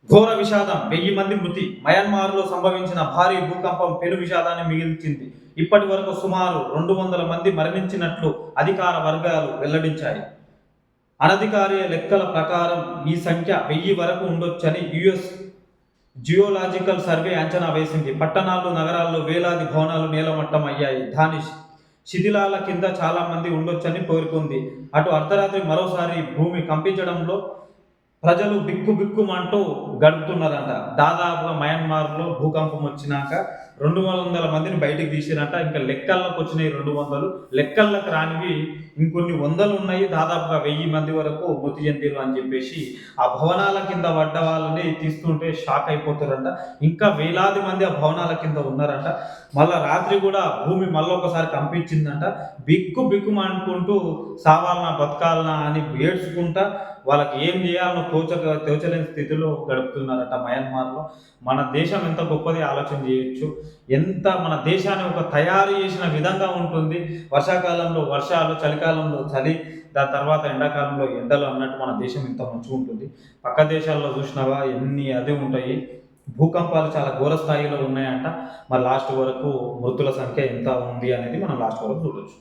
ఘోర విషాదం 1000 మంది మృతి. మయన్మార్లో సంభవించిన భారీ భూకంపం పెను విషాదాన్ని మిగిల్చింది. ఇప్పటి వరకు సుమారు 200 మంది మరణించినట్లు అధికార వర్గాలు వెల్లడించాయి. అనధికారిక లెక్కల ప్రకారం ఈ సంఖ్య 1000 వరకు ఉండొచ్చని యుఎస్ జియోలాజికల్ సర్వే అంచనా వేసింది. పట్టణాలు, నగరాల్లో వేలాది భవనాలు నేలమట్టం అయ్యాయి. దాని శిథిలాల కింద చాలా మంది ఉండొచ్చని పేర్కొంది. అటు అర్ధరాత్రి మరోసారి భూమి కంపించడంలో ప్రజలు బిక్కుబిక్కుమంటూ గడుపుతున్నారంట. దాదాపుగా మయన్మార్లో భూకంపం వచ్చినాక 200 మందిని బయటికి తీసిరంట. ఇంకా లెక్కల్లోకి వచ్చినాయి 200, లెక్కల్లోకి రానివి ఇంకొన్ని వందలు ఉన్నాయి. దాదాపుగా 1000 మంది వరకు మృతి చెందిరు అని చెప్పేసి ఆ భవనాల కింద పడ్డ వాళ్ళని తీస్తుంటే షాక్ అయిపోతారంట. ఇంకా వేలాది మంది ఆ భవనాల కింద ఉన్నారంట. మళ్ళా రాత్రి కూడా భూమి మళ్ళీ ఒకసారి కంపించిందంట. బిక్కుబిక్కుమంటుకుంటూ సావాలనా బతకాలనా అని ఏడ్చుకుంటా వాళ్ళకి ఏం చేయాలనో తోచలేని స్థితిలో గడుపుతున్నారట మయన్మార్లో. మన దేశం ఎంత గొప్పది ఆలోచన చేయొచ్చు. ఎంత మన దేశాన్ని ఒక తయారు చేసిన విధంగా ఉంటుంది. వర్షాకాలంలో వర్షాలు, చలికాలంలో చలి, దాని తర్వాత ఎండాకాలంలో ఎండలు అన్నట్టు మన దేశం ఇంత మంచిగా ఉంటుంది. పక్క దేశాల్లో చూసినావా ఎన్ని అదే ఉంటాయి. భూకంపాలు చాలా ఘోర స్థాయిలో ఉన్నాయంట. మరి లాస్ట్ వరకు మృతుల సంఖ్య ఎంత ఉంది అనేది మనం లాస్ట్ వరకు చూడొచ్చు.